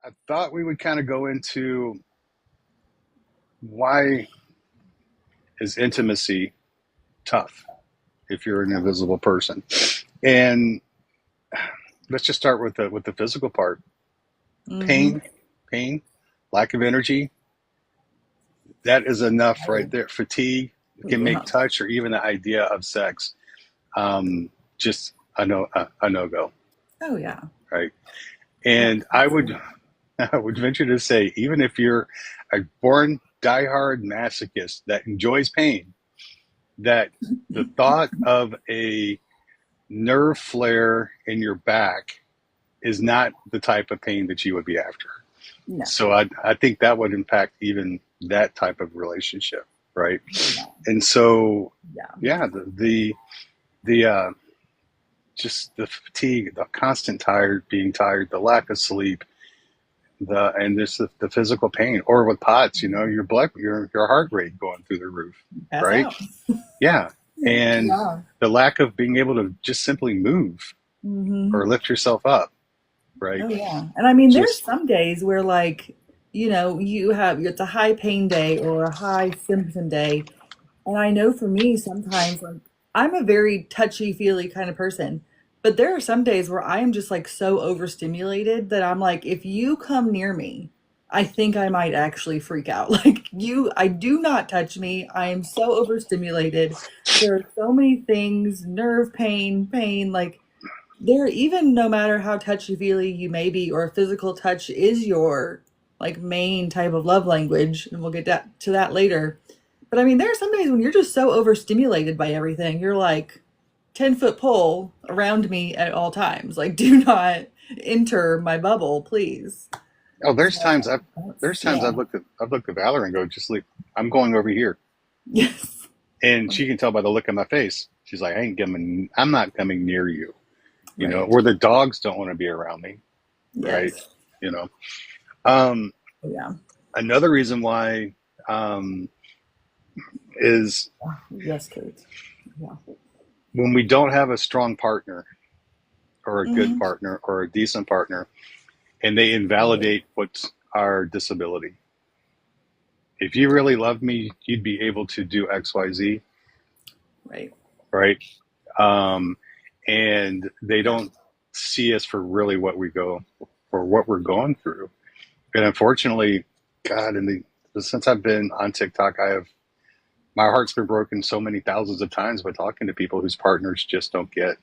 I thought we would kind of go into why is intimacy tough if you're an invisible person, and let's just start with the physical part. Mm-hmm. Pain, pain, lack of energy. That is enough right there. Fatigue can make Yeah. touch or even the idea of sex just a no go, Oh yeah. right? Yeah. And I would venture to say, even if you're a born diehard masochist that enjoys pain, that the thought of a nerve flare in your back is not the type of pain that you would be after. No. So I think that would impact even that type of relationship, right? Yeah. And so, Yeah. yeah, the just the fatigue, the constant tired, being tired, the lack of sleep, and just the physical pain, or with POTS, your heart rate going through the roof, Pass right? out. Yeah, and Yeah. the lack of being able to just simply move Mm-hmm. or lift yourself up, right? Oh yeah. And I mean, there's Just some days where like, you have it's a high pain day or a high symptom day. And I know for me, sometimes like I'm a very touchy-feely kind of person, but there are some days where I am just like so overstimulated that I'm like, if you come near me, I think I might actually freak out. I do not touch me. I am so overstimulated. There are so many things, nerve pain, like there, even no matter how touchy-feely you may be, or physical touch is your like main type of love language, and we'll get to that later. But I mean, there are some days when you're just so overstimulated by everything. You're like 10-foot pole around me at all times. Like, do not enter my bubble, please. oh, So there's times yeah. I've looked at Valerie and go, just leave. I'm going over here, Yes. and she can tell by the look on my face. She's like, I'm not coming near you. Right. Where the dogs don't want to be around me, right? Yes. You know. Um, Oh, yeah. Another reason why um, is Yes, Kate. Yeah. when we don't have a strong partner or a good Hmm. partner or a decent partner, and they Right. invalidate what's our disability. If you really loved me, you'd be able to do X, Y, Z, Right. right? Um, and they don't see us for really what we're going through. And unfortunately, God, since I've been on TikTok, my heart's been broken so many thousands of times by talking to people whose partners just don't get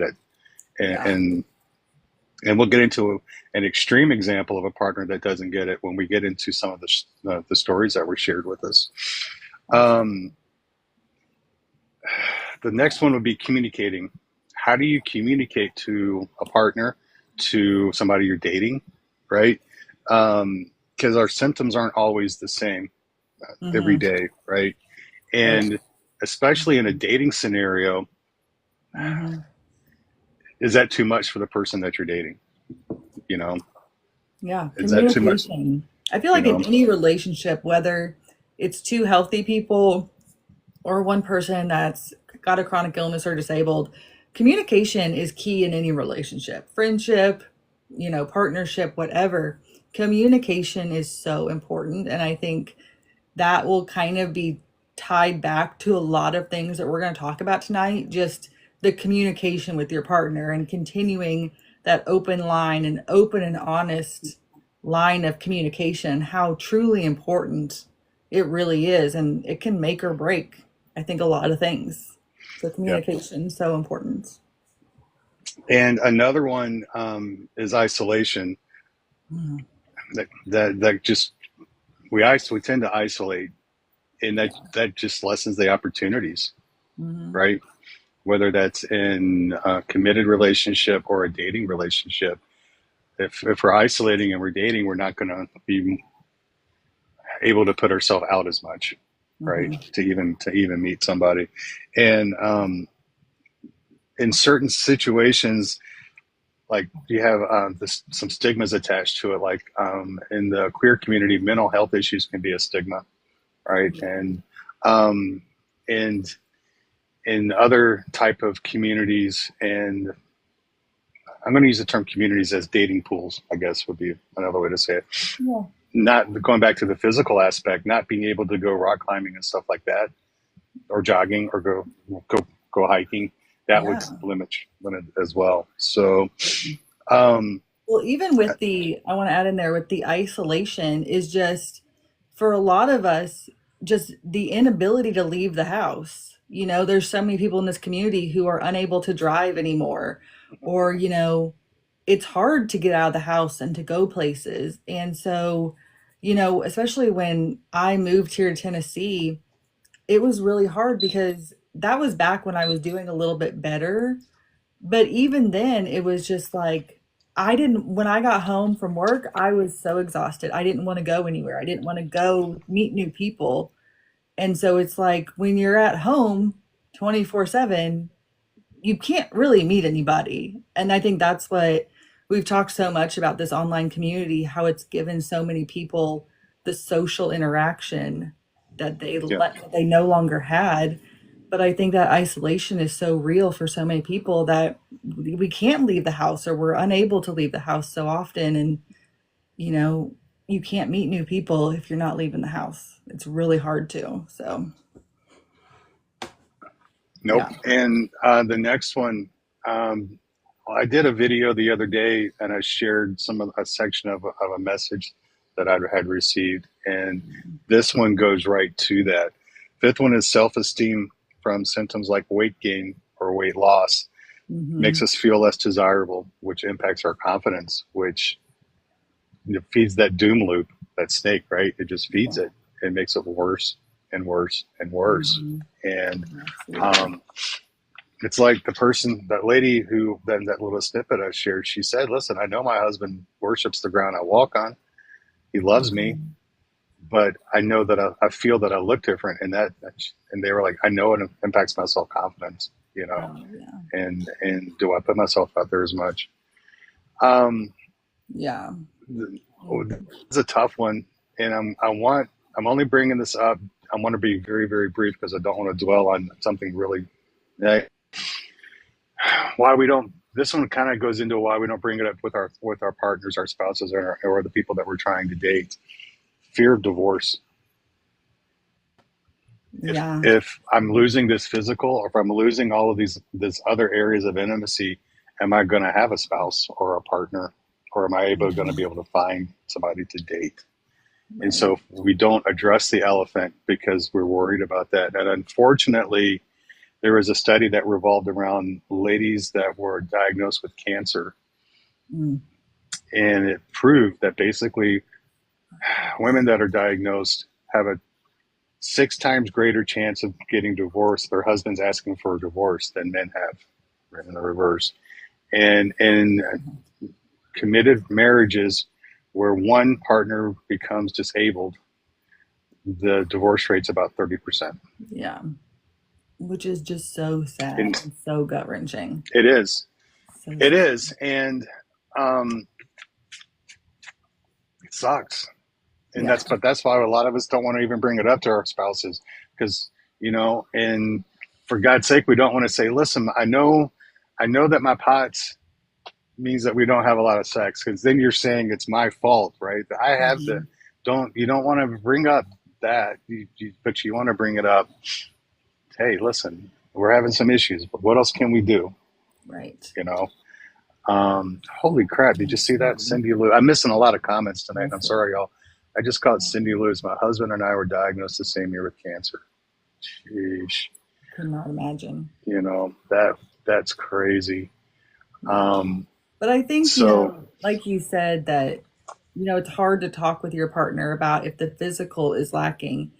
it, and, Yeah. and and we'll get into an extreme example of a partner that doesn't get it when we get into some of the stories that were shared with us. Absolutely. Um, the next one would be communicating. How do you communicate to a partner, to somebody you're dating, right? Because our symptoms aren't always the same every Hmm. day, right? Right. And especially in a dating scenario, Hmm. is that too much for the person that you're dating? You know, Yeah, is that too much? communication. I feel You like in know, any relationship, whether it's two healthy people or one person that's got a chronic illness or disabled, communication is key in any relationship, friendship, partnership, whatever. Communication is so important. And I think that will kind of be tied back to a lot of things that we're going to talk about tonight. Just the communication with your partner and continuing that open line and open and honest line of communication, how truly important it really is. And it can make or break, I think, a lot of things. So, yeah. communication is so important. And another one is isolation. Mhm. That just we tend to isolate, and Yeah. that just lessens the opportunities, Hmm. right? Whether that's in a committed relationship or a dating relationship. If we're isolating and we're dating, we're not going to be able to put ourselves out as much, right? Hmm. To even meet somebody, and in certain situations, like you have some stigmas attached to it. Like in the queer community, mental health issues can be a stigma, right? Um, and in other type of communities and I'm going to use the term communities as dating pools, I guess would be another way to say it. Yeah. Not going back to the physical aspect, not being able to go rock climbing and stuff like that, or jogging, or go hiking. That would Yeah. limit as well. So, um, Well, even with the, I want to add in there with the isolation is just for a lot of us, just the inability to leave the house. You know, there's so many people in this community who are unable to drive anymore, or, you know, it's hard to get out of the house and to go places. And so, you know, especially when I moved here to Tennessee, it was really hard because that was back when I was doing a little bit better, but even then, it was just like I didn't when I got home from work, I was so exhausted. I didn't want to go anywhere. I didn't want to go meet new people. And so it's like when you're at home 24/7, you can't really meet anybody. And I think that's what we've talked so much about this online community, how it's given so many people the social interaction that yeah, they no longer had. But I think that isolation is so real for so many people that we can't leave the house or we're unable to leave the house so often. And, you know, you can't meet new people if you're not leaving the house. It's really hard to. So, nope. yeah. And the next one, um, I did a video the other day, and I shared a section of a message that I had received, and this one goes right to that. Fifth one is self-esteem from symptoms like weight gain or weight loss makes Hmm. us feel less desirable, which impacts our confidence, which feeds that doom loop, that snake, right? It just feeds it. It makes it worse and worse and worse. Hmm. And Absolutely. um, it's like that lady who, then that little snippet I shared, she said, listen, I know my husband worships the ground I walk on. He loves me, Mhm. but I know that I feel that I look different. And they were like, I know it impacts my self confidence, Oh, yeah. and do I put myself out there as much? Um, Yeah. it's a tough one. And I'm only bringing this up. I want to be very, very brief because I don't want to dwell on something really, eh, why we don't, this one kind of goes into why we don't bring it up with our partners, our spouses, or the people that we're trying to date. Fear of divorce. Yeah. If I'm losing this physical, or if I'm losing all of these other areas of intimacy, am I going to have a spouse or a partner, or am I going to be Mhm. able to find somebody to date? And Right. so we don't address the elephant because we're worried about that. And unfortunately, there was a study that revolved around ladies that were diagnosed with cancer, Mm. and it proved that basically women that are diagnosed have a 6 times greater chance of getting divorced, their husbands asking for a divorce, than men have, right in the reverse. And in committed marriages where one partner becomes disabled, the divorce rate's about 30%. Yeah. Which is just so sad And and so gut wrenching. it is. So It sad. is. And um, it sucks. And Yeah. that's why a lot of us don't want to even bring it up to our spouses, because, and for God's sake, we don't want to say, listen, I know that my POTS means that we don't have a lot of sex, because then you're saying it's my fault, right? I have the, Mhm. you don't want to bring up that, but you want to bring it up. Hey, listen, we're having some issues, but what else can we do? Right. You know, holy crap. Did you see that? Absolutely. Cindy Lou. I'm missing a lot of comments tonight, and I'm Awful. sorry, y'all. I just caught Cindy Lou's. My husband and I were diagnosed the same year with cancer. Sheesh. Could not imagine. That's crazy. Yeah. Um, But I think, you so know, like you said, that, you know, it's hard to talk with your partner about if the physical is lacking.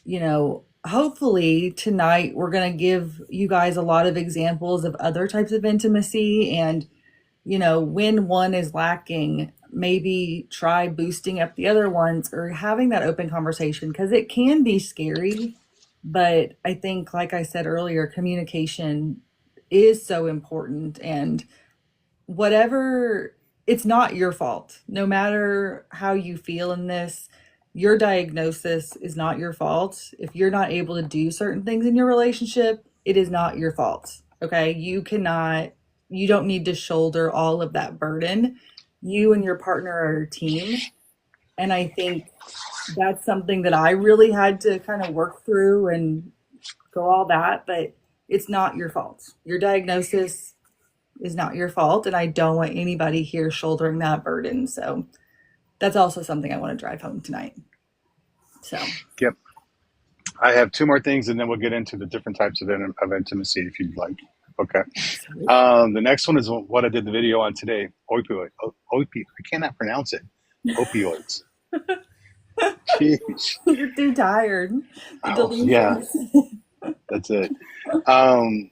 You know, hopefully tonight we're going to give you guys a lot of examples of other types of intimacy. And, you know, when one is lacking, maybe try boosting up the other ones or having that open conversation because it can be scary. But I think, like I said earlier, communication is so important. And whatever, it's not your fault. No matter how you feel in this, your diagnosis is not your fault. If you're not able to do certain things in your relationship, it is not your fault. Okay? You cannot you don't need to shoulder all of that burden. You and your partner are a team. And I think that's something that I really had to kind of work through and go all that, but it's not your fault. Your diagnosis is not your fault. And I don't want anybody here shouldering that burden. So that's also something I want to drive home tonight. So, Yep. I have two more things, and then we'll get into the different types of intimacy if you'd like. Okay. The next one is what I did the video on today. I cannot pronounce it. Opioids. Jeez. you're too tired. Oh, yeah, that's it. Um,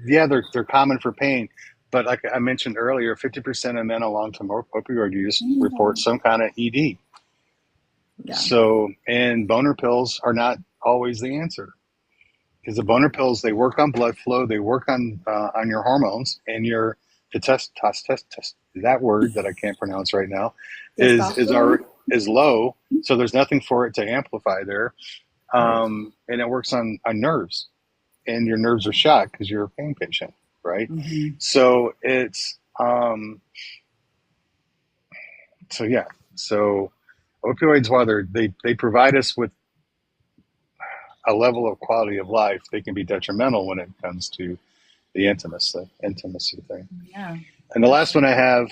yeah, they're common for pain, but like I mentioned earlier, 50% of men on long-term opioid use report some kind of ED. Yeah. So, and boner pills are not always the answer, because the boner pills, they work on blood flow, they work on your hormones, and your the test that word that I can't pronounce right now is low. So there's nothing for it to amplify there, and it works on nerves, and your nerves are shot because you're a pain patient, right? Mm-hmm. So it's so opioids, while they provide us with a level of quality of life, they can be detrimental when it comes to the intimacy thing. Yeah. And the last one I have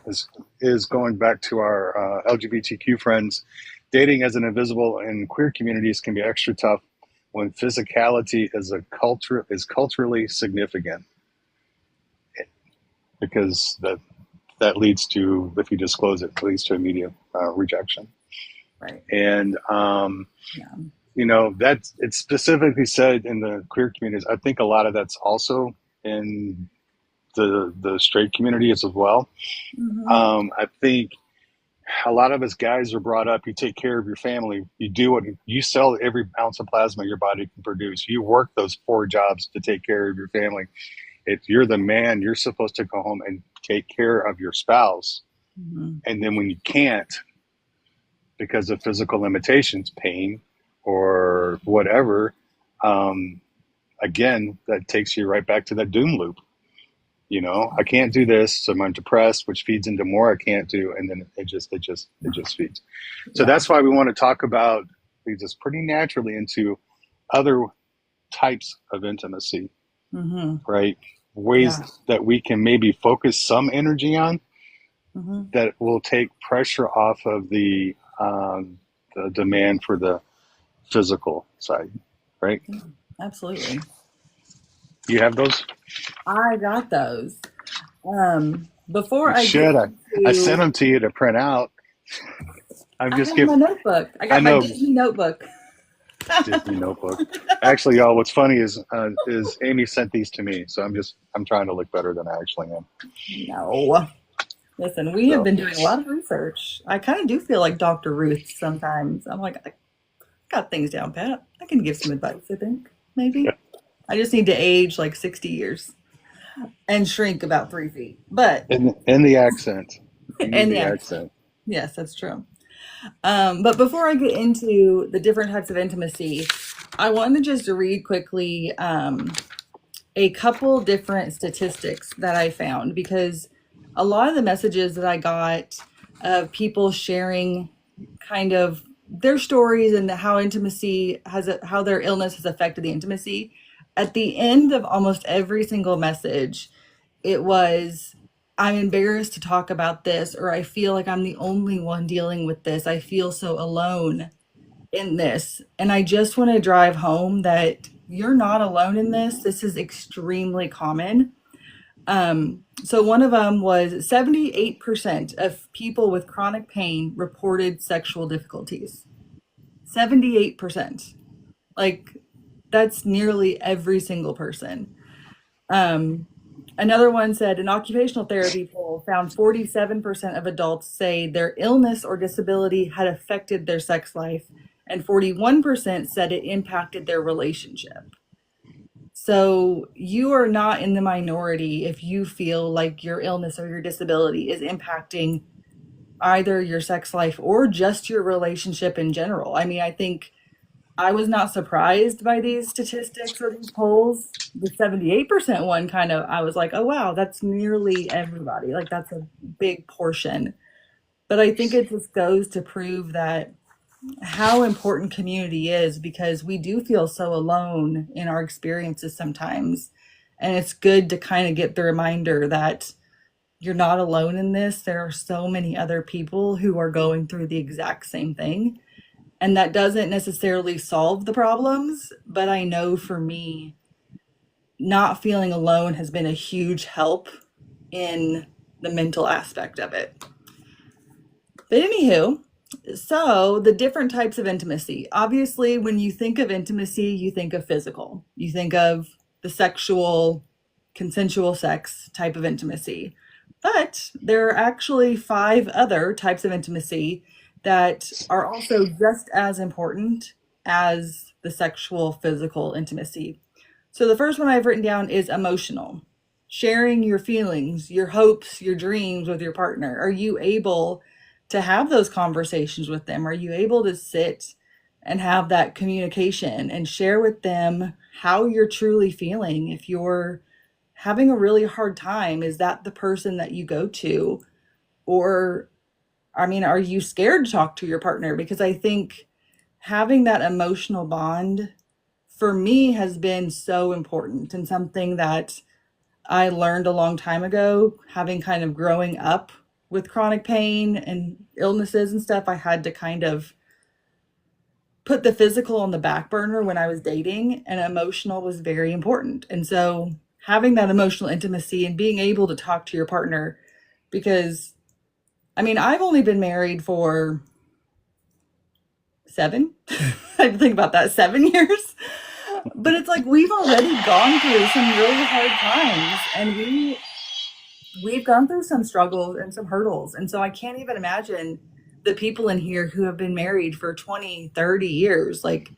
is going back to our LGBTQ friends. Dating as an invisible in queer communities can be extra tough when physicality is culturally significant, because that leads to, if you disclose it, leads to immediate rejection. Right. And that's, it's specifically said in the queer communities. I think a lot of that's also in the straight community as well. Mm-hmm. I think a lot of us guys are brought up, you take care of your family, you do what you sell every ounce of plasma your body can produce. You work those 4 jobs to take care of your family. If you're the man, you're supposed to go home and take care of your spouse. Mm-hmm. And then when you can't, because of physical limitations, pain or whatever, again, that takes you right back to that doom loop. I can't do this, so I'm depressed, which feeds into more I can't do, and then it just feeds. So that's why we want to talk about, leads us pretty naturally into other types of intimacy, right? Ways that we can maybe focus some energy on, that will take pressure off of the demand for the physical side, right? Absolutely. You have those? I got those. Before You I should. get I into, sent them to you to print out. I have my notebook. I got my Disney notebook. Disney notebook. Actually, y'all, what's funny is Amy sent these to me, so I'm trying to look better than I actually am. No. Listen, we have been doing a lot of research. I kind of do feel like Dr. Ruth sometimes. I'm like, I got things down pat. I can give some advice, I think, maybe. I just need to age like 60 years and shrink about 3 feet. But in the accent. And the accent. Yes, that's true. But before I get into the different types of intimacy, I wanted just to read quickly a couple different statistics that I found, because a lot of the messages that I got of people sharing kind of their stories and how how their illness has affected the intimacy, at the end of almost every single message, it was, I'm embarrassed to talk about this, or I feel like I'm the only one dealing with this. I feel so alone in this. And I just want to drive home that you're not alone in this. This is extremely common. So one of them was 78% of people with chronic pain reported sexual difficulties. 78%. Like, that's nearly every single person. Another one said an occupational therapy poll found 47% of adults say their illness or disability had affected their sex life, and 41% said it impacted their relationship. So you are not in the minority if you feel like your illness or your disability is impacting either your sex life or just your relationship in general. I mean, I think I was not surprised by these statistics or these polls. The 78% one kind of, I was like, oh, wow, that's nearly everybody. Like, that's a big portion. But I think it just goes to prove that how important community is because we do feel so alone in our experiences sometimes. And it's good to kind of get the reminder that you're not alone in this. There are so many other people who are going through the exact same thing. And that doesn't necessarily solve the problems, but I know for me, not feeling alone has been a huge help in the mental aspect of it. But anywho, so the different types of intimacy. Obviously, when you think of intimacy, you think of physical. You think of the sexual, consensual sex type of intimacy. But there are actually five other types of intimacy that are also just as important as the sexual, physical intimacy. So the first one I've written down is emotional. Sharing your feelings, your hopes, your dreams with your partner. Are you able to have those conversations with them? Are you able to sit and have that communication and share with them how you're truly feeling? If you're having a really hard time, is that the person that you go to? Or, I mean, are you scared to talk to your partner? Because I think having that emotional bond for me has been so important and something that I learned a long time ago, having kind of growing up with chronic pain and illnesses and stuff. I had to kind of put the physical on the back burner when I was dating, and emotional was very important. And so, having that emotional intimacy and being able to talk to your partner, because I mean, I've only been married for seven, I have to think about that, 7 years. But it's like we've already gone through some really hard times and we've gone through some struggles and some hurdles. And so I can't even imagine the people in here who have been married for 20, 30 years. Like,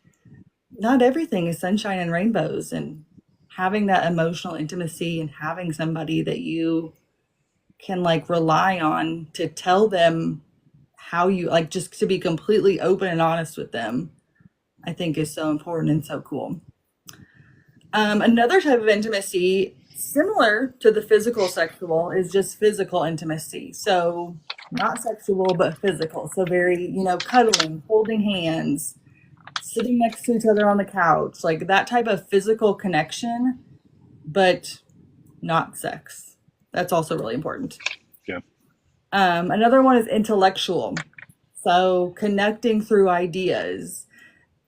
not everything is sunshine and rainbows. And having that emotional intimacy and having somebody that you can like rely on to tell them how you like, just to be completely open and honest with them, I think is so important and so cool. Another type of intimacy, similar to the physical sexual, is just physical intimacy. So, not sexual, but physical. So, very, cuddling, holding hands, sitting next to each other on the couch, like that type of physical connection, but not sex. That's also really important. Yeah. Another one is intellectual. So, connecting through ideas.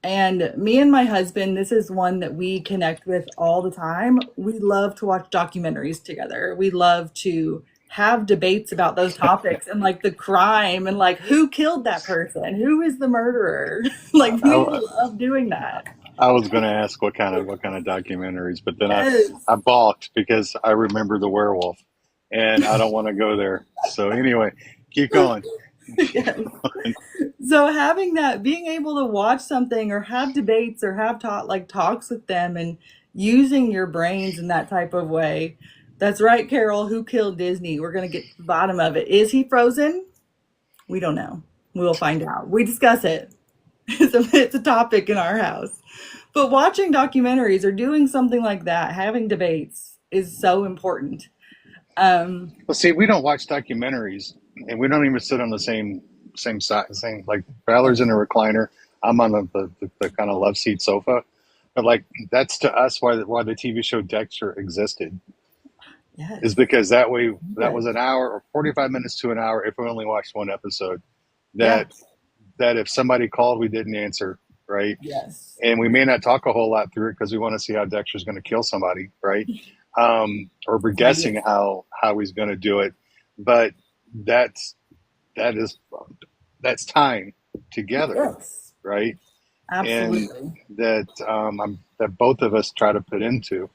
And me and my husband, this is one that we connect with all the time. We love to watch documentaries together. We love to have debates about those topics and like the crime and like who killed that person, who is the murderer. Like we I, love doing that. I was going to ask what kind of documentaries, but then I Yes. balked because I remember the werewolf, and I don't want to go there. So anyway, keep going. Yes. So having that, being able to watch something or have debates or have talks with them and using your brains in that type of way. That's right, Carol. Who killed Disney? We're gonna get to the bottom of it. Is he frozen? We don't know. We'll find out. We discuss it. It's a topic in our house. But watching documentaries or doing something like that, having debates is so important. Um, Well, see, we don't watch documentaries, and we don't even sit on the same side. Same like Valor's in a recliner. I'm on the kind of love seat sofa. But like that's to us why the TV show Dexter existed is yes. because that way that Yes. was an hour or 45 minutes to an hour if we only watched one episode. That Yes. that if somebody called, we didn't answer, right? Yes. And we may not talk a whole lot through it because we want to see how Dexter's going to kill somebody, right? Or we're guessing Yes. how he's going to do it. But that's that is that's time together, Yes. right? And Absolutely. that both of us try to put into.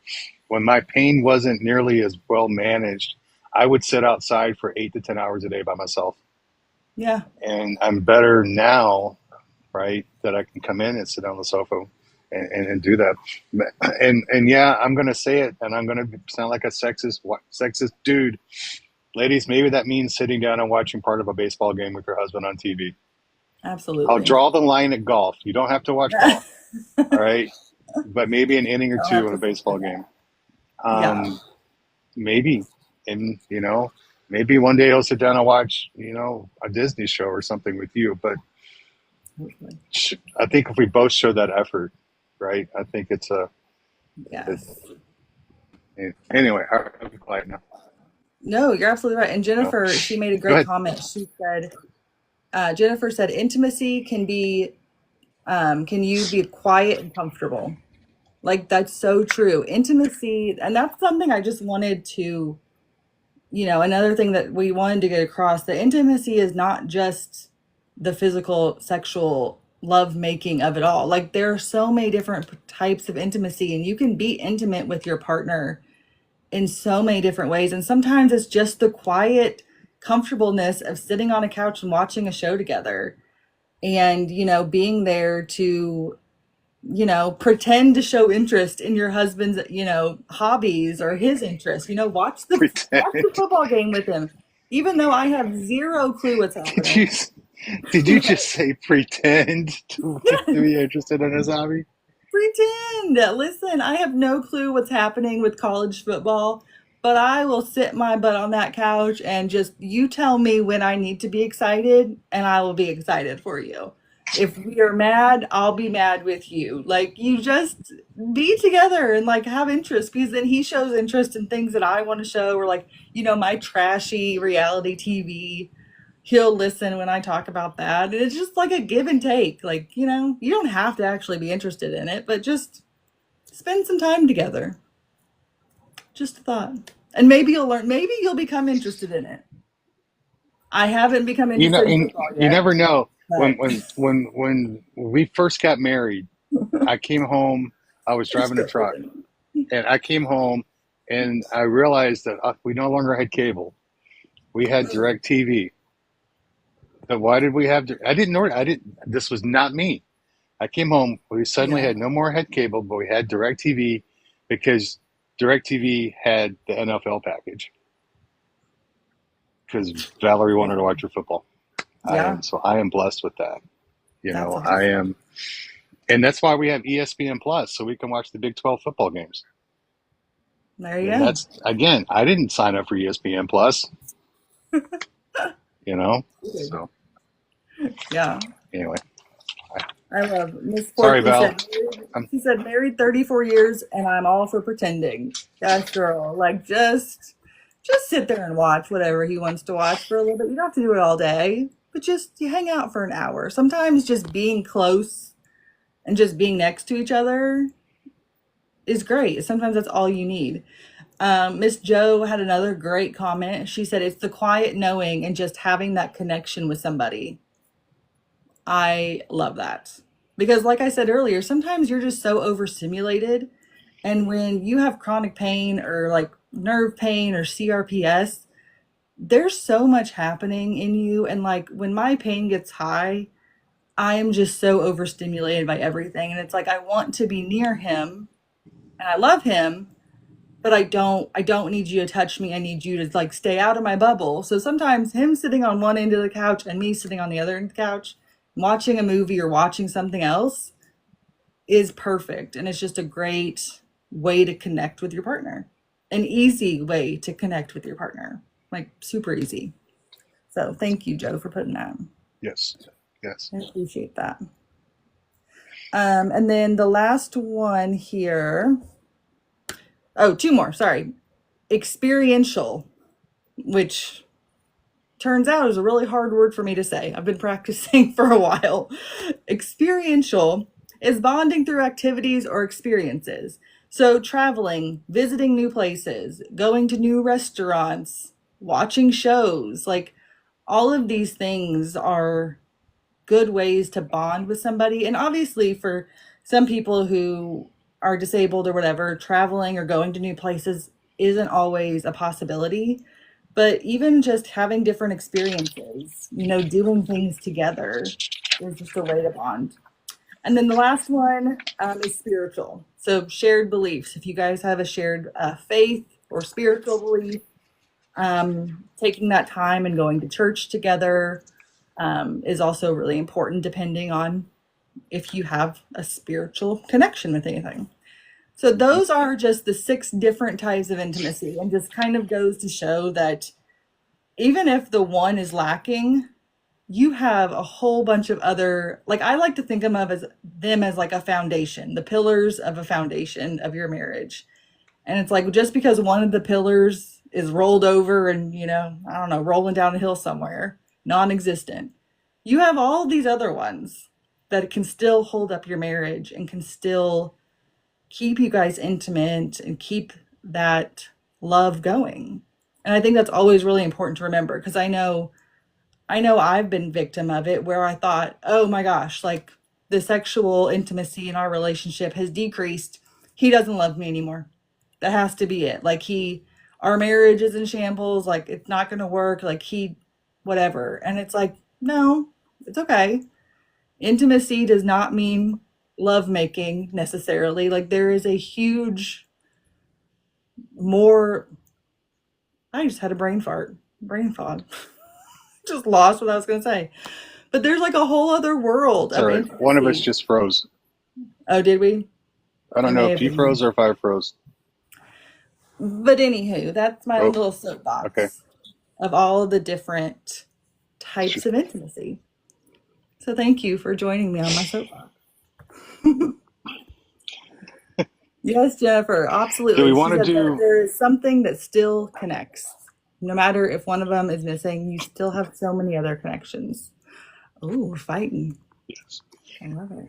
When my pain wasn't nearly as well managed, I would sit outside for 8 to 10 hours a day by myself. Yeah. And I'm better now, right? That I can come in and sit on the sofa and do that. And yeah, I'm gonna say it, and I'm gonna sound like a sexist dude. Ladies, maybe that means sitting down and watching part of a baseball game with your husband on TV. I'll Absolutely. draw the line at golf. You don't have to watch golf. All right, but maybe an inning or I'll two have in a to think of baseball that. game. Yeah. Um, maybe, and maybe one day he'll sit down and watch a Disney show or something with you. But Hopefully. I think if we both show that effort, right? I think it, Yes. anyway. I'll be quiet now. No, you're absolutely right. And No, Jennifer, she made a go great ahead. comment. She said, Jennifer said, intimacy can you be quiet and comfortable? Like, that's so true. Intimacy, and that's something I just wanted to, another thing that we wanted to get across, that intimacy is not just the physical, sexual love making of it all. Like, there are so many different types of intimacy, and you can be intimate with your partner in so many different ways. And sometimes it's just the quiet comfortableness of sitting on a couch and watching a show together and, being there to, pretend to show interest in your husband's, hobbies or his interests, watch the Pretend. football game with him, even though I have zero clue what's Did you happening. did you just say pretend to be interested in his hobby? Pretend. Listen, I have no clue what's happening with college football, but I will sit my butt on that couch and just you tell me when I need to be excited, and I will be excited for you. If we are mad, I'll be mad with you. Like, you just be together and like have interest, because then he shows interest in things that I want to show, or like, my trashy reality TV. He'll listen when I talk about that. And it's just like a give and take. Like, you don't have to actually be interested in it, but just spend some time together. Just a thought. And maybe you'll learn, maybe you'll become interested in it. I haven't become interested in And football you yet, never know. When but when when when we first got married, I came home. I was it's driving a still truck, open. and I came home, and I realized that we no longer had cable. We had Direct TV. But why did we have? I didn't know. I didn't. This was not me. I came home. We suddenly Yeah. had no more head cable, but we had Direct TV because Direct TV had the NFL package because Valerie wanted to watch her football. Yeah. I am blessed with that. That's I awesome. am, and that's why we have ESPN Plus so we can watch the Big 12 football games. There you And go. that's again, I didn't sign up for ESPN Plus, you know. So Yeah. anyway, I love Miss sorry, Forky Val. said, I'm she said, married 34 years and I'm all for pretending. Yes, girl. Like, just sit there and watch whatever he wants to watch for a little bit. You don't have to do it all day, but just you hang out for an hour. Sometimes just being close and just being next to each other is great. Sometimes that's all you need. Miss Joe had another great comment. She said it's the quiet knowing and just having that connection with somebody. I love that. Because, like I said earlier, sometimes you're just so overstimulated. And when you have chronic pain or like nerve pain or CRPS, there's so much happening in you. And like when my pain gets high, I am just so overstimulated by everything. And it's like I want to be near him and I love him, but I don't need you to touch me. I need you to like stay out of my bubble. So sometimes him sitting on one end of the couch and me sitting on the other end of the couch, watching a movie or watching something else is perfect. And it's just a great way to connect with your partner. An easy way to connect with your partner. Like super easy. So thank you, Joe, for putting that. yes, yes. I appreciate that. And then the last one here. Oh, two more. Sorry. Experiential, which turns out is a really hard word for me to say. I've been practicing for a while. Experiential is bonding through activities or experiences. So, traveling, visiting new places, going to new restaurants, watching shows, like all of these things are good ways to bond with somebody. And obviously, for some people who are disabled or whatever, traveling or going to new places isn't always a possibility. But even just having different experiences, doing things together is just a way to bond. And then the last one is spiritual. So shared beliefs. If you guys have a shared faith or spiritual belief, taking that time and going to church together is also really important, depending on if you have a spiritual connection with anything. So those are just the 6 different types of intimacy, and just kind of goes to show that even if the one is lacking, you have a whole bunch of other, like, I like to think of them as like a foundation, the pillars of a foundation of your marriage. And it's like, just because one of the pillars is rolled over and, I don't know, rolling down a hill somewhere, non-existent, you have all these other ones that can still hold up your marriage and can still keep you guys intimate and keep that love going. And I think that's always really important to remember, because I know I've been victim of it, where I thought, oh my gosh, like, the sexual intimacy in our relationship has decreased. He doesn't love me anymore. That has to be it. Like, our marriage is in shambles. Like, it's not going to work. Like, whatever. And it's like, no, it's okay. Intimacy does not mean love making necessarily. Like, there is a huge more. I just had a brain fog. Just lost what I was going to say. But there's like a whole other world of Sorry, one of us intimacy. just froze. Oh, did we? I It don't know may if have you been me. froze or if I froze. But anywho, that's my Oh, little okay. soapbox of all of the different types of intimacy. So thank you for joining me on my soapbox. Yes, Jennifer, Do we absolutely. She want to said that do? there is something that still connects. No matter if one of them is missing, you still have so many other connections. Oh, we're fighting. Yes. I love it.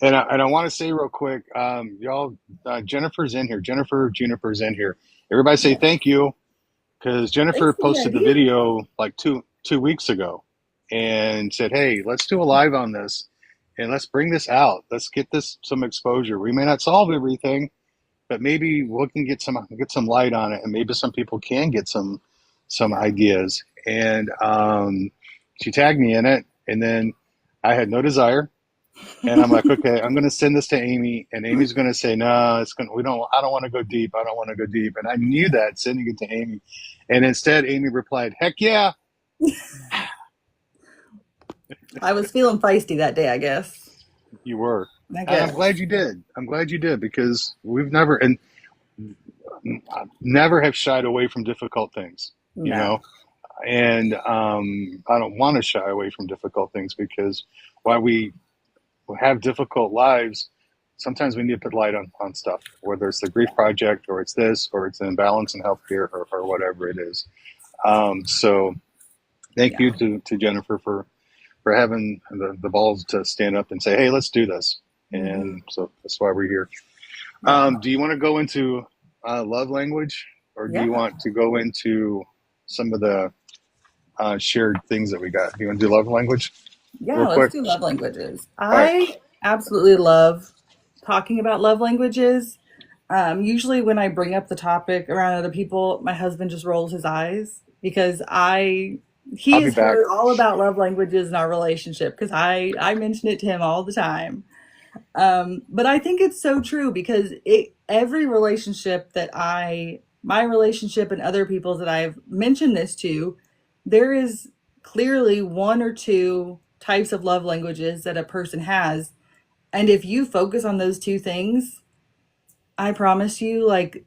And I want to say real quick, y'all, Jennifer's in here. Juniper's in here. Everybody say Yeah. thank you, because Jennifer Thanks, posted the Betty. video like two weeks ago and said, "Hey, let's do a live on this and let's bring this out. Let's get this some exposure. We may not solve everything, but maybe we can get some light on it, and maybe some people can get some Yeah. ideas." And she tagged me in it, and then I had no desire. And I'm like, okay, I'm gonna send this to Amy, and Amy's gonna say, no, it's gonna. We don't. I don't want to go deep. I don't want to go deep. And I knew that sending it to Amy, and instead Amy replied, "Heck yeah, I was feeling feisty that day, I guess. you were." I And I'm glad guess. you did. I'm glad you did, because we've never have shied away from difficult things, you No. know. And I don't want to shy away from difficult things, because while we have difficult lives, sometimes we need to put light on stuff, whether it's the grief project, or it's this, or it's an imbalance in healthcare, or whatever it is. So thank Yeah. you to Jennifer for having the balls to stand up and say, hey, let's do this. Hmm. And so that's why we're here. Yeah. Do you want to go into love language, or do you Yeah. want to go into some of the shared things that we got? Do you want to do love language Yeah. real Let's quick? do love languages. All right. I absolutely love talking about love languages. Usually, when I bring up the topic around other people, my husband just rolls his eyes, because he I'll be has back. heard all about love languages in our relationship, because I mention it to him all the time. But I think it's so true, because every relationship my relationship and other people's that I've mentioned this to, there is clearly one or two types of love languages that a person has. And if you focus on those two things, I promise you, like,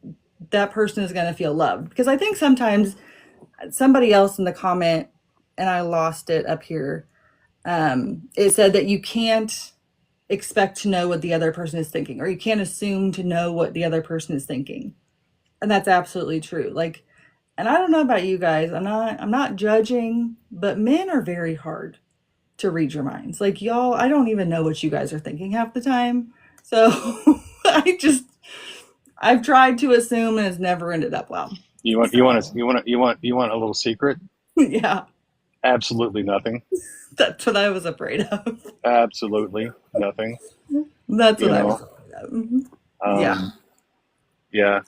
that person is going to feel loved. Because I think sometimes somebody else in the comment, and I lost it up here, it said that you can't expect to know what the other person is thinking, or you can't assume to know what the other person is thinking. And that's absolutely true. Like, and I don't know about you guys, I'm not judging, but men are very hard to read your minds. Like, y'all, I don't even know what you guys are thinking half the time. So I've tried to assume, and it's never ended up well. So You want a little secret? yeah, Absolutely nothing. that's what I was afraid of. Absolutely nothing. That's what You I was know. afraid of. Mhm. Yeah. Um, yeah.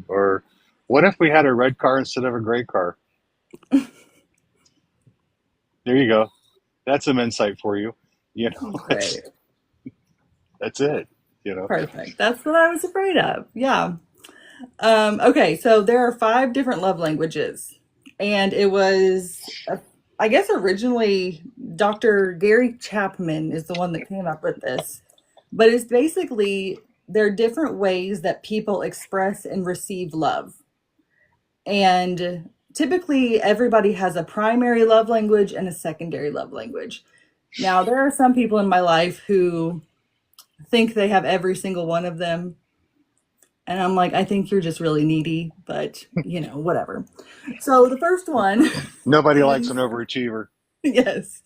Or what if we had a red car instead of a gray car? There you go. That's some insight for you. You know, Great. that's it. You know. Perfect. That's what I was afraid of. Yeah. Okay, so there are 5 different love languages, and I guess originally Dr. Gary Chapman is the one that came up with this, but it's basically there are different ways that people express and receive love. And typically, everybody has a primary love language and a secondary love language. Now, there are some people in my life who think they have every single one of them. And I'm like, I think you're just really needy, but whatever. So the first one Nobody likes an is, overachiever. yes,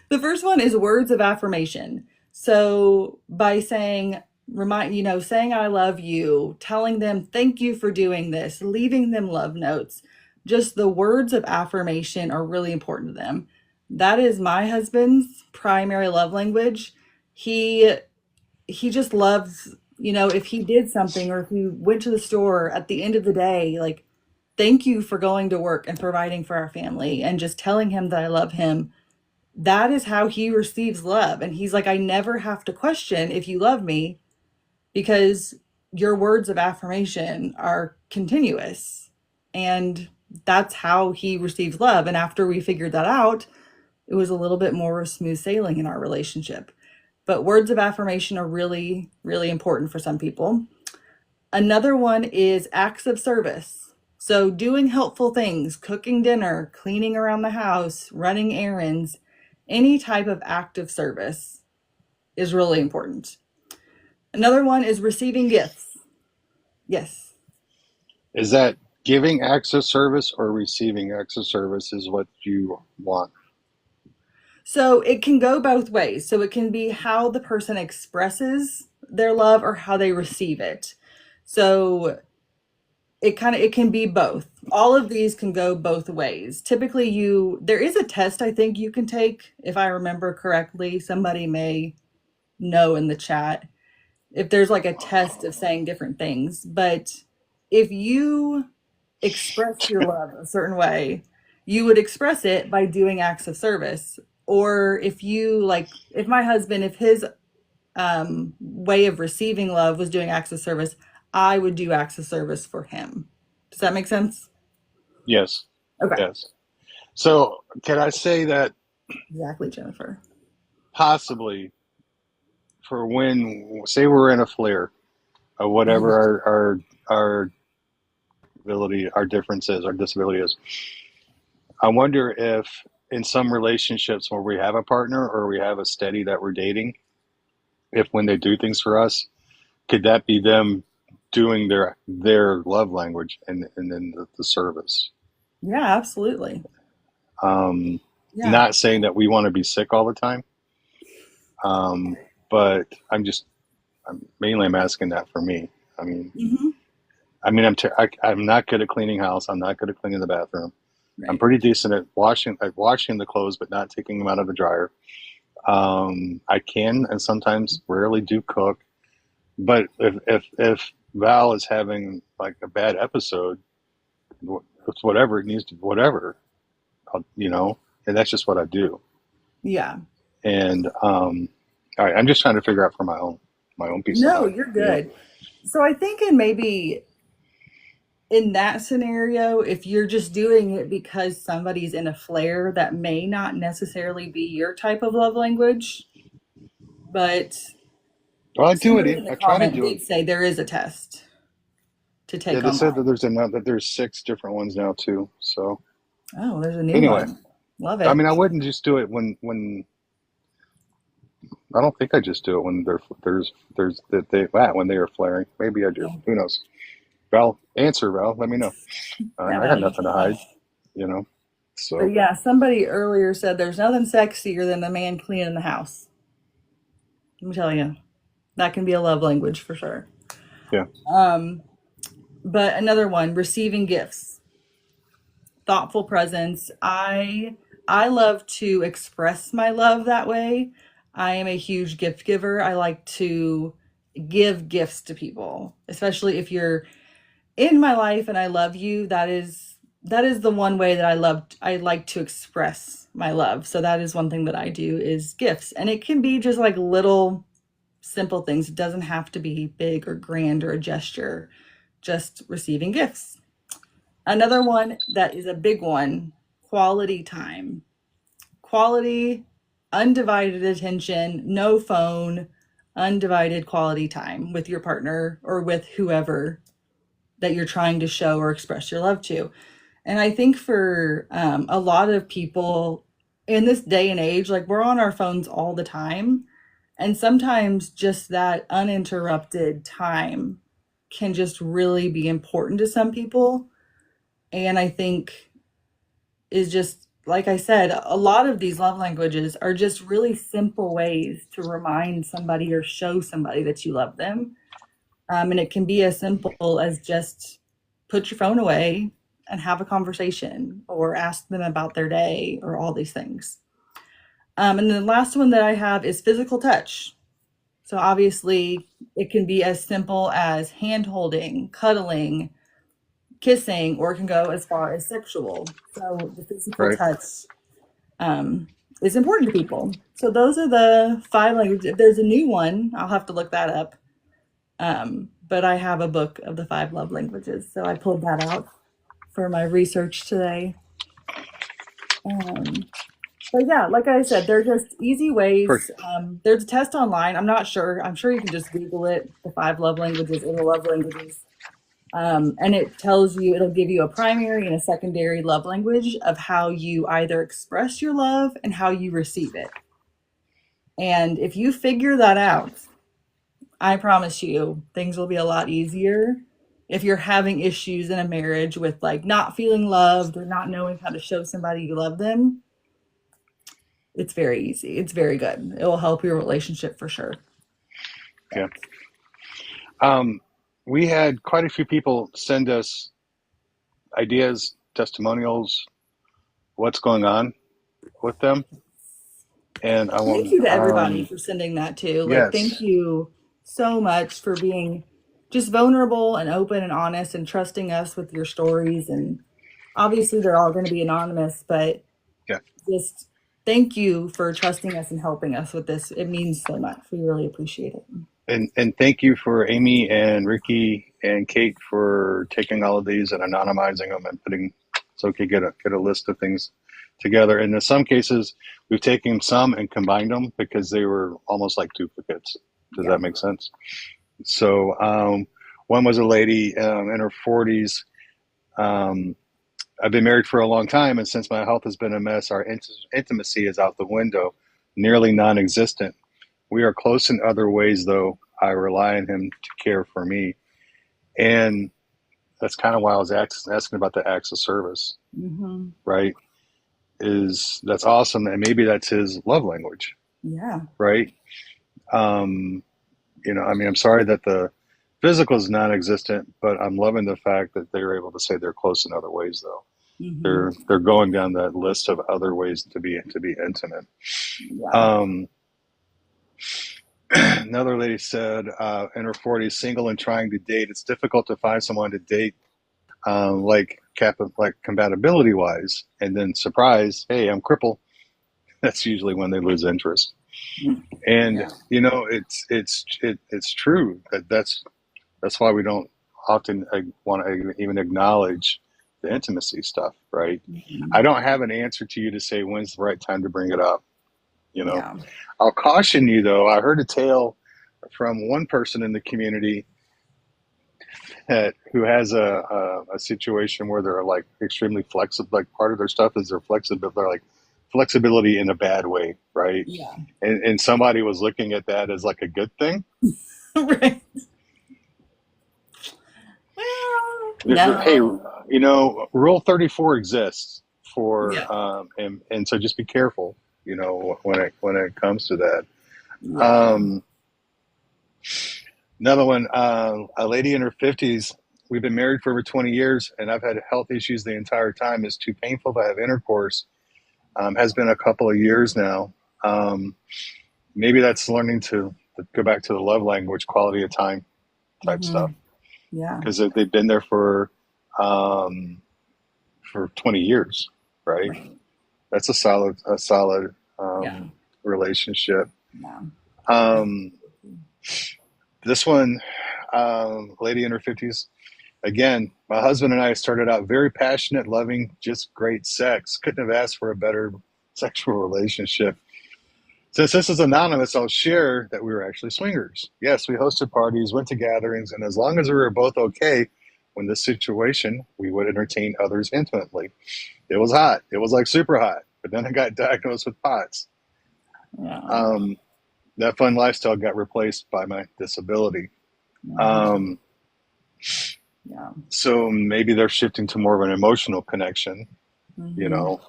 the first one is words of affirmation. So by saying I love you, telling them thank you for doing this, leaving them love notes, just the words of affirmation are really important to them. That is my husband's primary love language. He he just loves, if he did something or if he went to the store at the end of the day, like, thank you for going to work and providing for our family and just telling him that I love him. That is how he receives love. And he's like, I never have to question if you love me because your words of affirmation are continuous. And that's how he receives love. And after we figured that out, it was a little bit more smooth sailing in our relationship. But words of affirmation are really, really important for some people. Another one is acts of service. So, doing helpful things, cooking dinner, cleaning around the house, running errands, any type of act of service is really important. Another one is receiving gifts. Yes. Is that giving acts of service or receiving acts of service is what you want? So, it can go both ways. So, it can be how the person expresses their love or how they receive it. So, it can be both. All of these can go both ways. Typically there is a test I think you can take, if I remember correctly. Somebody may know in the chat if there's like a test of saying different things. But if you express your love a certain way, you would express it by doing acts of service. Or if my husband, if his way of receiving love was doing acts of service, I would do acts of service for him. Does that make sense? Yes. Okay. Yes. So can I say that Exactly, Jennifer. possibly for when, say we're in a flare of whatever Mhm. our ability, our difference is, our disability is, I wonder if in some relationships where we have a partner or we have a steady that we're dating, if when they do things for us, could that be them doing their love language and then the service? Yeah, absolutely. Um, Yeah. Not saying that we want to be sick all the time, um, but I'm asking that for me. I mean, Hmm. I'm not good at cleaning house. I'm not good at cleaning the bathroom. I'm Right. pretty decent at washing the clothes, but not taking them out of the dryer. I can and sometimes rarely do cook. But if Val is having like a bad episode, it's whatever it needs to, whatever, and that's just what I do. Yeah. And all right, I'm just trying to figure out for my own peace of No, mind. you're good. So I think in that scenario, if you're just doing it because somebody's in a flare, that may not necessarily be your type of love language. But Well, I do somebody it. in the I try to comment do it. did say there is a test to Yeah, take they said that online. there's 6 different ones now too. So Oh, there's a new anyway, one. Love I it. mean, I wouldn't just do it when I don't think I just do it when there's that when they are flaring. Maybe I do. Yeah. Who knows? Val, answer Val. Let me know. Yeah, I got man. nothing to hide. You know. But So yeah, somebody earlier said there's nothing sexier than a man cleaning the house. Let me tell you, that can be a love language for sure. yeah. Um, but another one, receiving gifts, thoughtful presents. I love to express my love that way. I am a huge gift giver. I like to give gifts to people, especially if you're in my life and I love you. That is the one way that I like to express my love. So that is one thing that I do is gifts. And it can be just like little simple things. It doesn't have to be big or grand or a gesture, just receiving gifts. Another one that is a big one, quality time. quality, undivided attention, no phone, undivided quality time with your partner or with whoever that you're trying to show or express your love to. And I think for a lot of people in this day and age, like we're on our phones all the time. And sometimes just that uninterrupted time can just really be important to some people. And I think is just, like I said, a lot of these love languages are just really simple ways to remind somebody or show somebody that you love them. And it can be as simple as just put your phone away and have a conversation or ask them about their day or all these things. And the last one that I have is physical touch. So obviously, it can be as simple as hand holding, cuddling, kissing, or it can go as far as sexual. So the physical Right. touch um, is important to people. So those are the five languages. If there's a new one, I'll have to look that up. But I have a book of the five love languages, so I pulled that out for my research today. Um, but yeah, like I said, they're just easy For ways. There's a test online. I'm not sure. I'm sure you can just Google it, the five love languages or the love languages. And it tells you, it'll give you a primary and a secondary love language of how you either express your love and how you receive it. And if you figure that out, I promise you things will be a lot easier. If you're having issues in a marriage with like not feeling loved or not knowing how to show somebody you love them, it's very easy. It's very good. It will help your relationship for sure. yeah. Um, we had quite a few people send us ideas, testimonials, what's going on with them, and I Thank want you to everybody for sending that too. Like, thank yes, you so much for being just vulnerable and open and honest and trusting us with your stories. And obviously, they're all going to be anonymous, but yeah, just thank you for trusting us and helping us with this. It means so much. We really appreciate it. and thank you for Amy and Ricky and Kate for taking all of these and anonymizing them and putting so we could get a list of things together. And in some cases, we've taken some and combined them because they were almost like duplicates. Does Yeah. that make sense? So one was a lady in her 40s. Um, I've been married for a long time, and since my health has been a mess, our intimacy is out the window, nearly non existent. We are close in other ways, though. I rely on him to care for me. And that's kind of why I was asking about the acts of service, Hmm. right? Is that's awesome. And maybe that's his love language, Yeah. right? Um, I mean, I'm sorry that the physical is non existent, but I'm loving the fact that they're able to say they're close in other ways, though. Hmm. They're going down that list of other ways to be intimate. Yeah. Um, Another lady said, in her 40s, single and trying to date. It's difficult to find someone to date, like compatibility wise, and then surprise, hey, I'm crippled. That's usually when they lose interest. And Yeah. it's true that's why we don't often want to even acknowledge the intimacy stuff, right? I Hmm. don't have an answer to you to say when's the right time to bring it up. You know, Yeah. I'll caution you though. I heard a tale from one person in the community who has a situation where they're like extremely flexible. Like part of their stuff is their flexibility. They're like flexibility in a bad way, right? Yeah. And somebody was looking at that as like a good thing. Right. Well, Hey, no. Rule 34 exists Yeah. for, and so just be careful, when it comes to that. Yeah. Um, Another one, a lady in her 50s. We've been married for over 20 years, and I've had health issues the entire time. It's too painful to have intercourse. Has been a couple of years now. Maybe that's learning to go back to the love language, quality of time type stuff, Hmm. Yeah. because they've been there um, for 20 years, right? Right. That's a solid Yeah. relationship. Yeah. Um, this one, lady in her 50s. Again, my husband and I started out very passionate, loving, just great sex. Couldn't have asked for a better sexual relationship. Since this is anonymous, I'll share that we were actually swingers. Yes, we hosted parties, went to gatherings, and as long as we were both okay when this situation, we would entertain others intimately. It was hot. It was like super hot. But then I got diagnosed with POTS. Yeah. Um, that fun lifestyle got replaced by my disability. Mhm. Um, Yeah. so maybe they're shifting to more of an emotional connection. Hmm.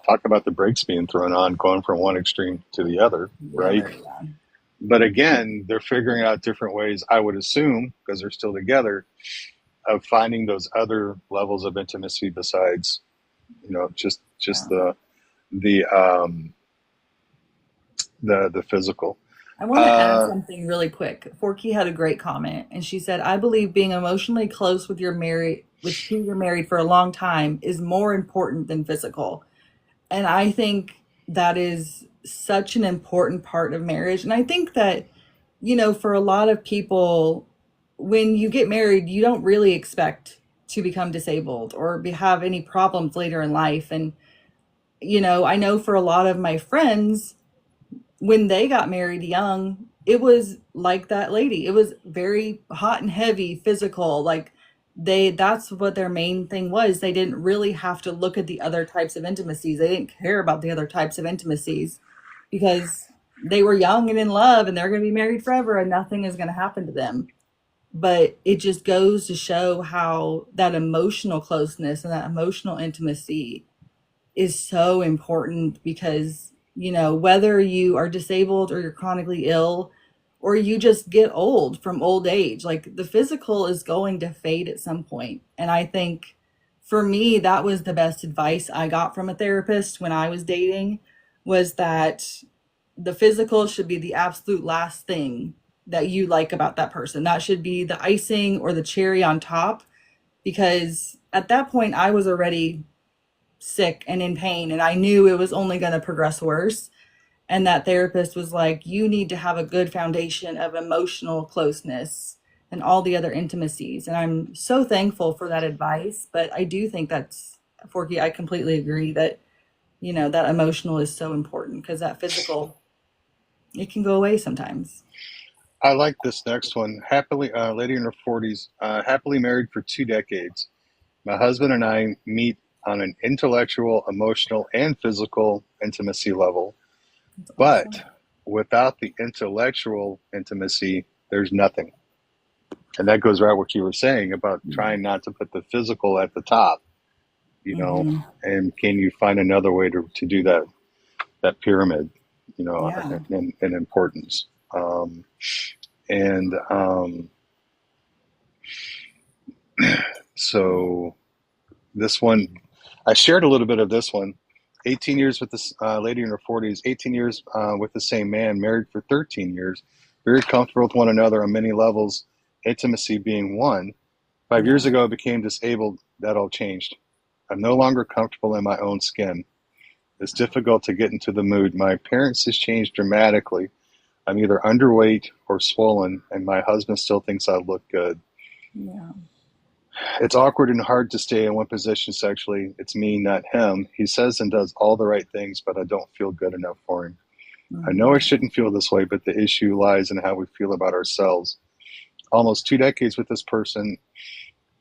Talk about the brakes being thrown on, going from one extreme to the other, The right? other, yeah. But again, they're figuring out different ways, I would assume, because they're still together, of finding those other levels of intimacy besides, just Yeah. the the physical. I want to add Uh, something really quick. Forky had a great comment, and she said, "I believe being emotionally close with who you're married for a long time is more important than physical." And I think that is such an important part of marriage. And I think that, for a lot of people, when you get married, you don't really expect to become disabled or have any problems later in life. And, I know for a lot of my friends, when they got married young, it was like that lady. It was very hot and heavy, physical. Like that's what their main thing was. They didn't really have to look at the other types of intimacies. They didn't care about the other types of intimacies because they were young and in love and they're going to be married forever and nothing is going to happen to them. But it just goes to show how that emotional closeness and that emotional intimacy is so important because, whether you are disabled or you're chronically ill or you just get old from old age, like the physical is going to fade at some point. And I think for me, that was the best advice I got from a therapist when I was dating was that the physical should be the absolute last thing that you like about that person. That should be the icing or the cherry on top because at that point I was already sick and in pain and I knew it was only going to progress worse, and that therapist was like, you need to have a good foundation of emotional closeness and all the other intimacies. And I'm so thankful for that advice, but I do think that's Forky, I completely agree that that emotional is so important because that physical, it can go away sometimes. I like this next one. Happily, lady in her 40s, happily married for 2 decades. My husband and I meet on an intellectual, emotional, and physical intimacy level. It's But awesome. without the intellectual intimacy, there's nothing. And that goes right what you were saying about trying not to put the physical at the top, Mm-hmm. and can you find another way to do that pyramid, Yeah. in importance. And so this one, I shared a little bit of this one. 18 years with this lady in her 40s, 18 years with the same man, married for 13 years, very comfortable with one another on many levels, intimacy being one. 5 years Yeah. ago, I became disabled. That all changed. I'm no longer comfortable in my own skin. It's difficult to get into the mood. My appearance has changed dramatically. I'm either underweight or swollen, and my husband still thinks I look good. Yeah. It's awkward and hard to stay in one position sexually. It's me, not him. He says and does all the right things, but I don't feel good enough for him. I know I Mm-hmm. shouldn't feel this way, but the issue lies in how we feel about ourselves. Almost 2 decades with this person,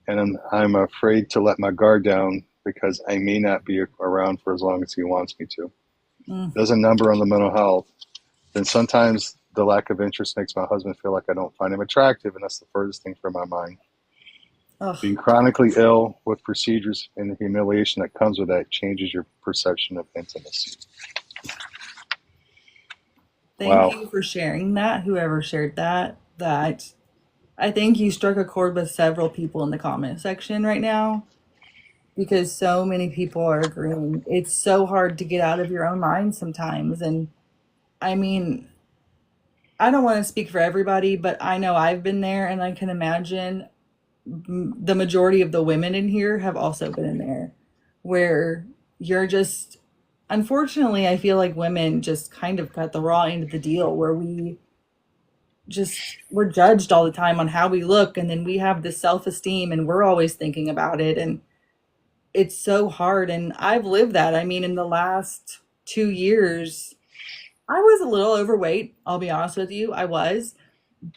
and I'm afraid to let my guard down because I may not be around for as long as he wants me to. Mm. There's a number on the mental health. Then sometimes the lack of interest makes my husband feel like I don't find him attractive, and that's the furthest thing from my mind. Being Ugh. chronically ill with procedures and the humiliation that comes with that changes your perception of intimacy. Thank Wow. you for sharing that, whoever shared that. That I think you struck a chord with several people in the comment section right now because so many people are agreeing. It's so hard to get out of your own mind sometimes. And I mean, I don't want to speak for everybody, but I know I've been there and I can imagine the majority of the women in here have also been in there where you're just, unfortunately, I feel like women just kind of got the raw end of the deal where we're judged all the time on how we look and then we have this self-esteem and we're always thinking about it and it's so hard and I've lived that. I mean, in the last 2 years, I was a little overweight. I'll be honest with you. I was,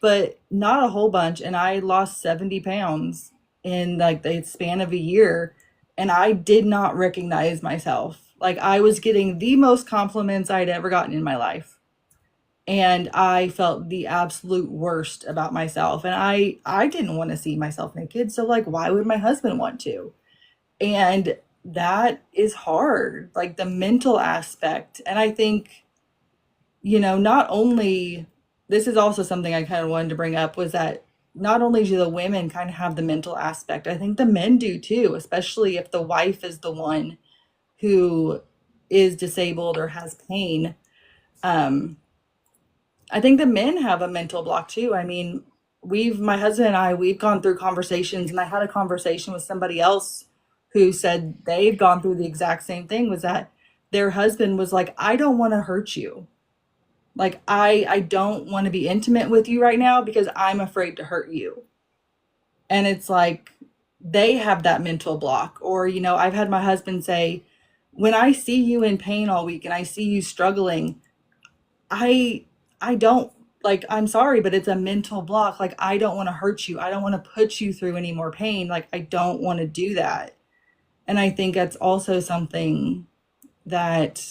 but not a whole bunch. And I lost 70 pounds in like the span of a year. And I did not recognize myself. Like I was getting the most compliments I'd ever gotten in my life. And I felt the absolute worst about myself. And I didn't want to see myself naked. So like why would my husband want to? And that is hard, like the mental aspect. And I think, not only, this is also something I kind of wanted to bring up, was that not only do the women kind of have the mental aspect, I think the men do too, especially if the wife is the one who is disabled or has pain. Um, I think the men have a mental block too. I mean, my husband and we've gone through conversations, and I had a conversation with somebody else who said they've gone through the exact same thing, was that their husband was like, I don't want to hurt you. Like, I don't want to be intimate with you right now because I'm afraid to hurt you. And it's like they have that mental block. Or, I've had my husband say, when I see you in pain all week and I see you struggling, I I don't, like, I'm sorry, but it's a mental block. Like I don't want to hurt you. I don't want to put you through any more pain. Like I don't want to do that. And I think that's also something that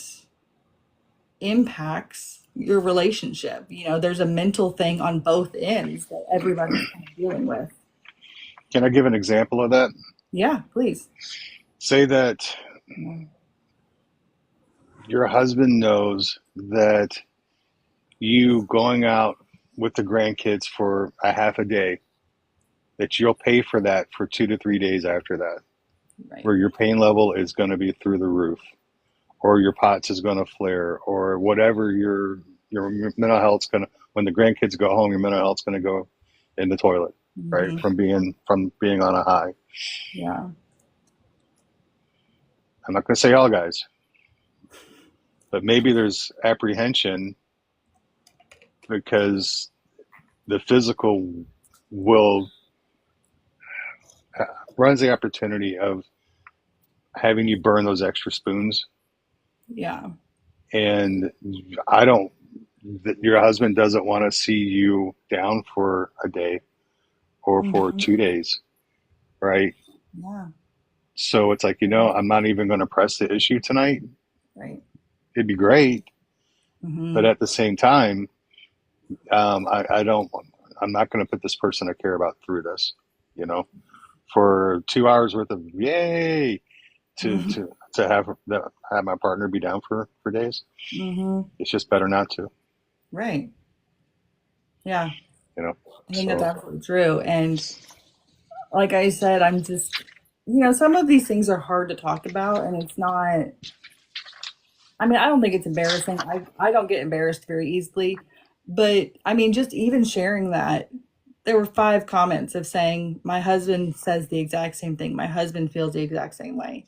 impacts your relationship. There's a mental thing on both ends that everybody's kind of dealing with. Can I give an example of that? Yeah, please. Say that Yeah. your husband knows that you going out with the grandkids for a half a day, that you'll pay for that for 2 to 3 days after that, Right. where your pain level is going to be through the roof, or your POTS is going to flare, or whatever your mental health's going to, when the grandkids go home, your mental health's going to go in the toilet, right? Hmm. From being on a high. Yeah. I'm not going to say all guys, but maybe there's apprehension because the physical will runs the opportunity of having you burn those extra spoons. Yeah. And I don't, that your husband doesn't want to see you down for a day or for Hmm. 2 days, right? Yeah. So it's like, I'm not even going to press the issue tonight. Right. It'd be great. But Hmm. at the same time, I don't, I'm not going to put this person I care about through this, you know, for 2 hours worth of yay to, Hmm. to, to have my partner be down for days. Hmm. It's just better not to, Right. Yeah. you know? I think that's So absolutely true. And like I said, I'm just, some of these things are hard to talk about, and it's not, I mean, I don't think it's embarrassing. I don't get embarrassed very easily. But I mean, just even sharing that, there were 5 comments of saying, my husband says the exact same thing. My husband feels the exact same way.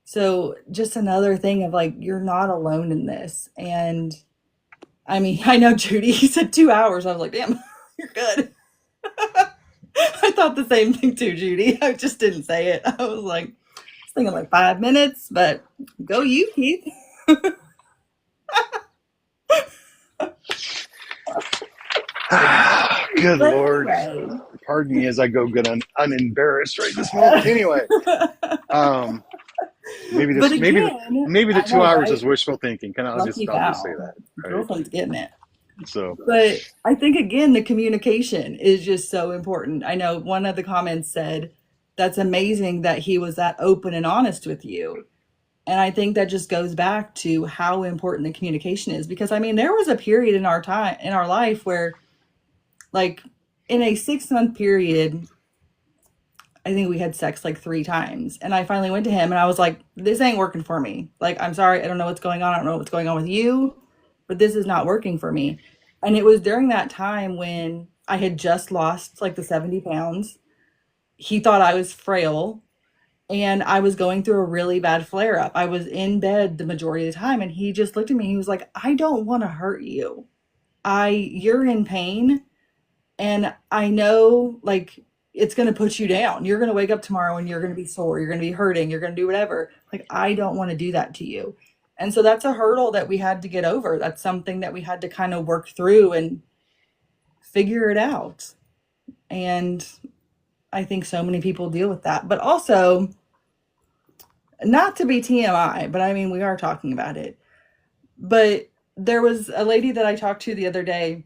So just another thing of like, you're not alone in this. And I mean, I know Judy, he said 2 hours. I was like, damn, you're good. I thought the same thing too, Judy. I just didn't say it. I was like, I was thinking like 5 minutes, but go you, Keith. good But Lord, anyway. pardon me as I go get unembarrassed right this moment. Anyway, um, maybe But this, maybe the, again, maybe the I two know, hours right? is wishful thinking. Lucky I'll just say foul. that, right? Girlfriend's getting it. So, But I think again, the communication is just so important. I know one of the comments said, that's amazing that he was that open and honest with you. And I think that just goes back to how important the communication is. Because I mean, there was a period in our life where, like, in a 6 month period, I think we had sex like 3 times. And I finally went to him and I was like, this ain't working for me. Like, I'm sorry. I don't know what's going on. I don't know what's going on with you, but this is not working for me. And it was during that time when I had just lost like the 70 pounds. He thought I was frail, and I was going through a really bad flare up. I was in bed the majority of the time. And he just looked at me. He was like, I don't want to hurt you. You're in pain, and I know, like, it's going to put you down. You're going to wake up tomorrow and you're going to be sore. You're going to be hurting. You're going to do whatever. Like, I don't want to do that to you. And so that's a hurdle that we had to get over. That's something that we had to kind of work through and figure it out. And I think so many people deal with that. But also, not to be TMI, but I mean, we are talking about it. But there was a lady that I talked to the other day,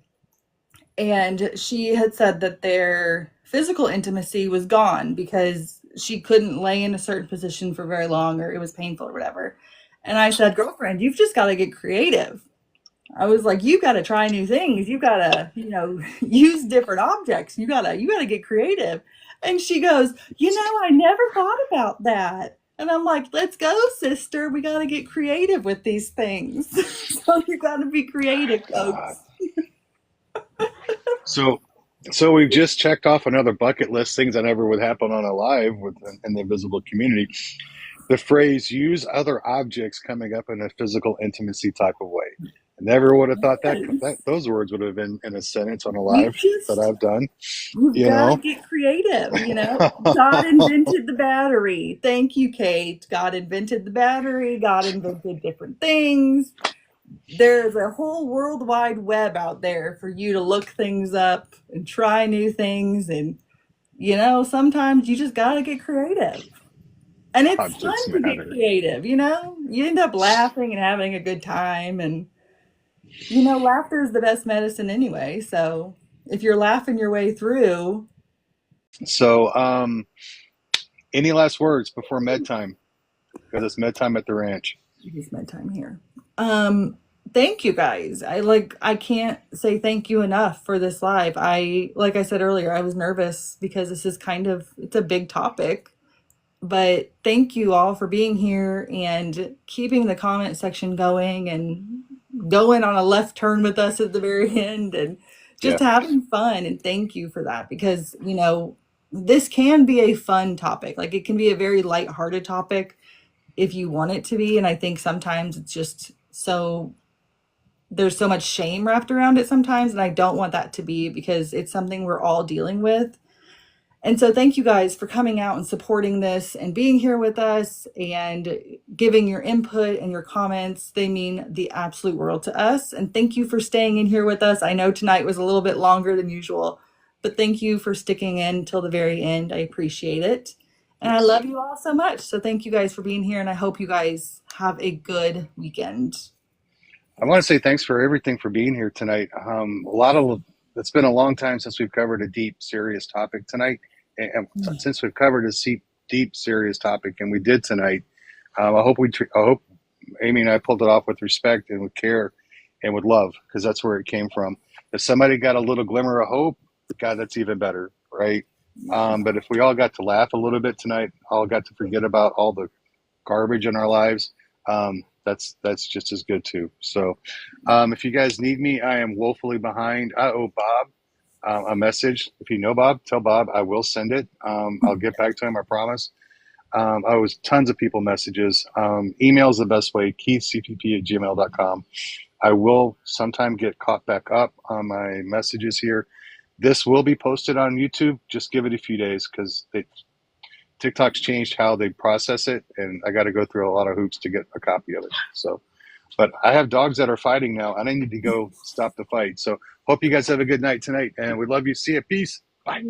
and she had said that their physical intimacy was gone because she couldn't lay in a certain position for very long or it was painful or whatever. And I said, girlfriend, you've just got to get creative. I was like, you got to try new things. You got to, use different objects. You got to get creative. And she goes, I never thought about that. And I'm like, let's go, sister. We got to get creative with these things. So you got to be creative, God. folks. So, so we've just checked off another bucket list, things that never would happen on a live with in the invisible community. The phrase "use other objects" coming up in a physical intimacy type of way. I never would have thought that Yes. those words would have been in a sentence on a You live that just I've done. You've You got to know, get creative. God invented the battery. Thank you, Kate. God invented the battery. God invented different things. There's a whole world wide web out there for you to look things up and try new things. And, sometimes you just got to get creative. And it's objects fun to get matter. creative. You end up laughing and having a good time. And, laughter is the best medicine anyway. So if you're laughing your way through, So, any last words before med time? Because it's med time at the ranch. it is my time here. Um, Thank you guys. I can't say thank you enough for this live. Like I said earlier, I was nervous because this is it's a big topic, but thank you all for being here and keeping the comment section going and going on a left turn with us at the very end and just Yeah, having fun. And thank you for that because, this can be a fun topic. Like it can be a very lighthearted topic if you want it to be. And I think sometimes it's just there's so much shame wrapped around it sometimes. And I don't want that to be because it's something we're all dealing with. And so thank you guys for coming out and supporting this and being here with us and giving your input and your comments. They mean the absolute world to us. And thank you for staying in here with us. I know tonight was a little bit longer than usual, but thank you for sticking in till the very end. I appreciate it. And I yes. love you all so much. So thank you guys for being here. And I hope you guys have a good weekend. I want to say thanks for everything for being here tonight. A lot of it's been a long time since we've covered a deep, serious topic tonight, and since we've covered a deep, serious topic, and we did tonight. I hope Amy and I pulled it off with respect and with care and with love, because that's where it came from. If somebody got a little glimmer of hope, God, that's even better, right? But if we all got to laugh a little bit tonight, all got to forget about all the garbage in our lives, that's just as good too. So, if you guys need me, I am woefully behind. I owe Bob a message. If you know Bob, tell Bob I will send it. I'll get back to him, I promise. I was tons of people messages. Email is the best way, keithcpp@gmail.com. I will sometime get caught back up on my messages here. This will be posted on YouTube. Just give it a few days because TikTok's changed how they process it, and I got to go through a lot of hoops to get a copy of it. So, but I have dogs that are fighting now, and I need to go stop the fight. So, hope you guys have a good night tonight, and we love you. See you. Peace. Bye.